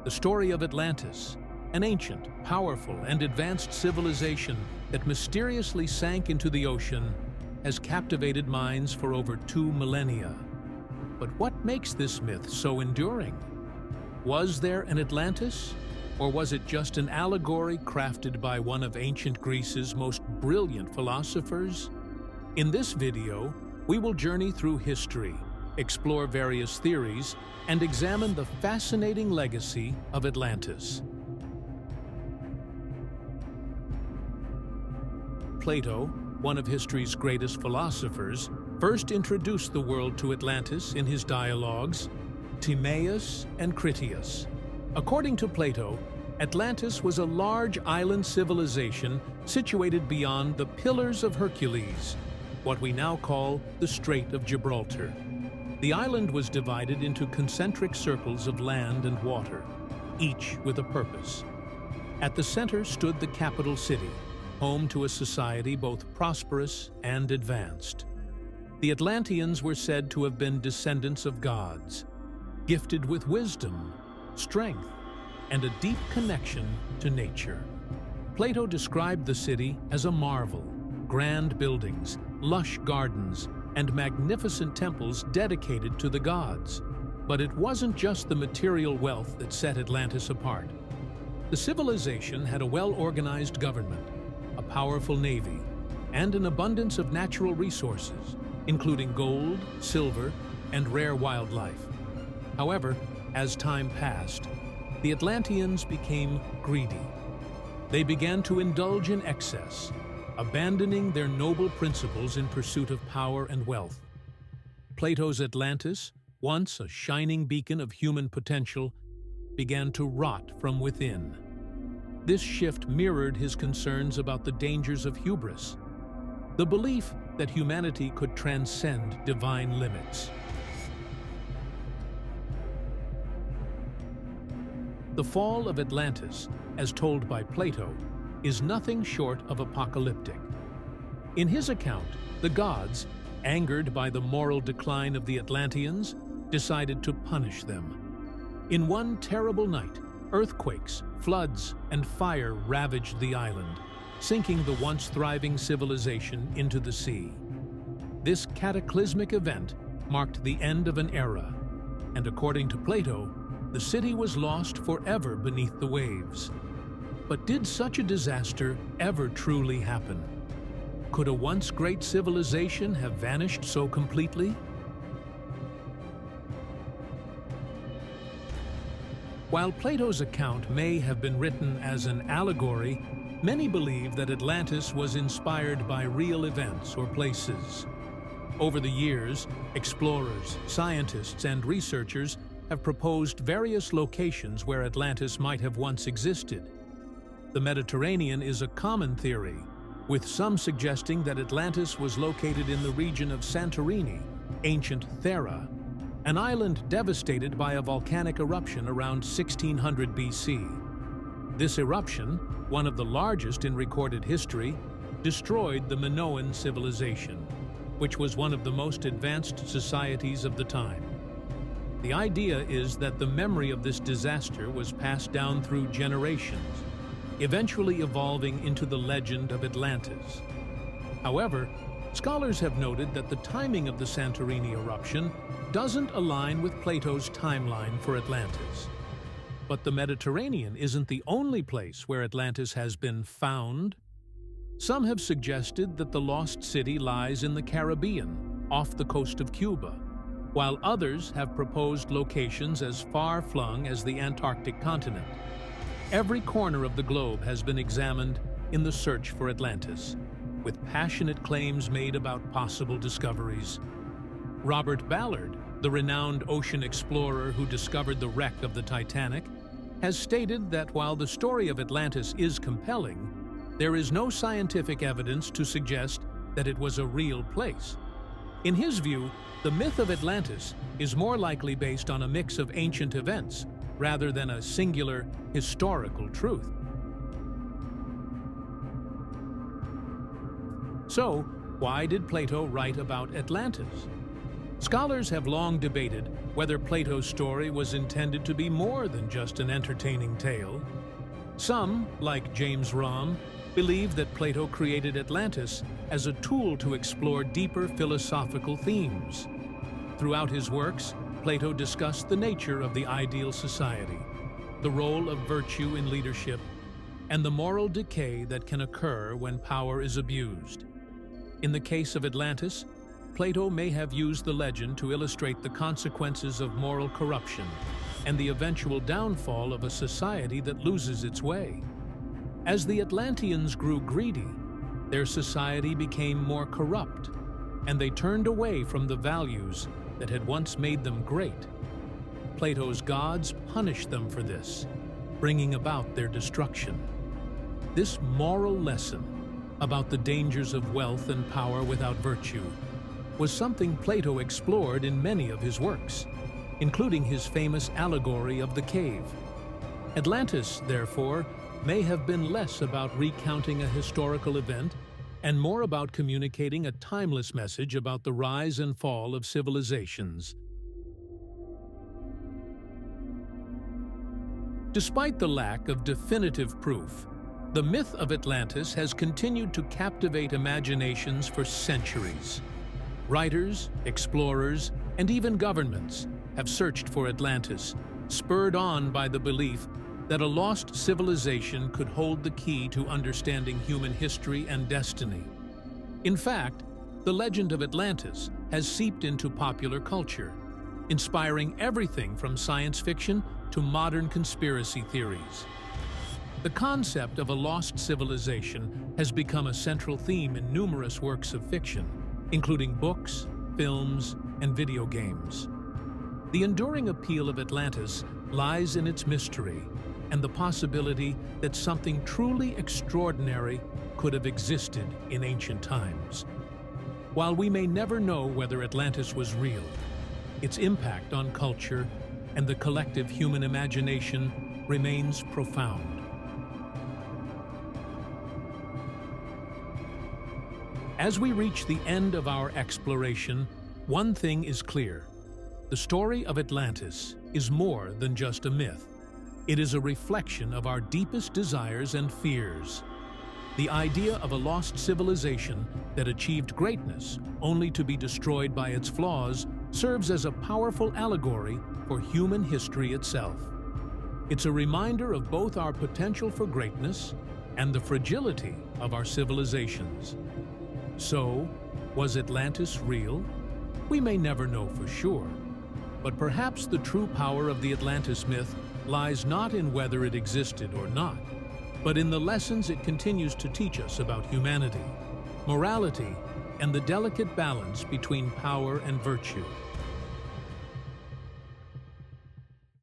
the story of Atlantis, an ancient, powerful, and advanced civilization that mysteriously sank into the ocean, has captivated minds for over 2 millennia. But what makes this myth so enduring? Was there an Atlantis? Or was it just an allegory crafted by one of ancient Greece's most brilliant philosophers? In this video, we will journey through history, explore various theories, and examine the fascinating legacy of Atlantis. Plato, one of history's greatest philosophers, first introduced the world to Atlantis in his dialogues, Timaeus and Critias. According to Plato, Atlantis was a large island civilization situated beyond the Pillars of Hercules, what we now call the Strait of Gibraltar. The island was divided into concentric circles of land and water, each with a purpose. At the center stood the capital city, home to a society both prosperous and advanced. The Atlanteans were said to have been descendants of gods, gifted with wisdom, strength, and a deep connection to nature. Plato described the city as a marvel: grand buildings, lush gardens, and magnificent temples dedicated to the gods. But it wasn't just the material wealth that set Atlantis apart. The civilization had a well-organized government, a powerful navy, and an abundance of natural resources, including gold, silver, and rare wildlife. However, as time passed, the Atlanteans became greedy. They began to indulge in excess, abandoning their noble principles in pursuit of power and wealth. Plato's Atlantis, once a shining beacon of human potential, began to rot from within. This shift mirrored his concerns about the dangers of hubris, the belief that humanity could transcend divine limits. The fall of Atlantis, as told by Plato, is nothing short of apocalyptic. In his account, the gods, angered by the moral decline of the Atlanteans, decided to punish them. In one terrible night, earthquakes, floods, and fire ravaged the island, sinking the once thriving civilization into the sea. This cataclysmic event marked the end of an era, and according to Plato, the city was lost forever beneath the waves. But did such a disaster ever truly happen? Could a once great civilization have vanished so completely? While Plato's account may have been written as an allegory, many believe that Atlantis was inspired by real events or places. Over the years, explorers, scientists, and researchers have proposed various locations where Atlantis might have once existed. The Mediterranean is a common theory, with some suggesting that Atlantis was located in the region of Santorini, ancient Thera, an island devastated by a volcanic eruption around 1600 BC. This eruption, one of the largest in recorded history, destroyed the Minoan civilization, which was one of the most advanced societies of the time. The idea is that the memory of this disaster was passed down through generations, eventually evolving into the legend of Atlantis. However, scholars have noted that the timing of the Santorini eruption doesn't align with Plato's timeline for Atlantis. But the Mediterranean isn't the only place where Atlantis has been found. Some have suggested that the lost city lies in the Caribbean, off the coast of Cuba, while others have proposed locations as far-flung as the Antarctic continent. Every corner of the globe has been examined in the search for Atlantis, with passionate claims made about possible discoveries. Robert Ballard, the renowned ocean explorer who discovered the wreck of the Titanic, has stated that while the story of Atlantis is compelling, there is no scientific evidence to suggest that it was a real place. In his view, the myth of Atlantis is more likely based on a mix of ancient events rather than a singular historical truth. So, why did Plato write about Atlantis? Scholars have long debated whether Plato's story was intended to be more than just an entertaining tale. Some, like James Romm, believe that Plato created Atlantis as a tool to explore deeper philosophical themes. Throughout his works, Plato discussed the nature of the ideal society, the role of virtue in leadership, and the moral decay that can occur when power is abused. In the case of Atlantis, Plato may have used the legend to illustrate the consequences of moral corruption and the eventual downfall of a society that loses its way. As the Atlanteans grew greedy, their society became more corrupt, and they turned away from the values that had once made them great. Plato's gods punished them for this, bringing about their destruction. This moral lesson about the dangers of wealth and power without virtue was something Plato explored in many of his works, including his famous allegory of the cave. Atlantis, therefore, may have been less about recounting a historical event and more about communicating a timeless message about the rise and fall of civilizations. Despite the lack of definitive proof, the myth of Atlantis has continued to captivate imaginations for centuries. Writers, explorers, and even governments have searched for Atlantis, spurred on by the belief that a lost civilization could hold the key to understanding human history and destiny. In fact, the legend of Atlantis has seeped into popular culture, inspiring everything from science fiction to modern conspiracy theories. The concept of a lost civilization has become a central theme in numerous works of fiction, including books, films, and video games. The enduring appeal of Atlantis lies in its mystery and the possibility that something truly extraordinary could have existed in ancient times. While we may never know whether Atlantis was real, its impact on culture and the collective human imagination remains profound. As we reach the end of our exploration, one thing is clear. The story of Atlantis is more than just a myth. It is a reflection of our deepest desires and fears. The idea of a lost civilization that achieved greatness only to be destroyed by its flaws serves as a powerful allegory for human history itself. It's a reminder of both our potential for greatness and the fragility of our civilizations. So, was Atlantis real? We may never know for sure, but perhaps the true power of the Atlantis myth lies not in whether it existed or not, but in the lessons it continues to teach us about humanity, morality, and the delicate balance between power and virtue.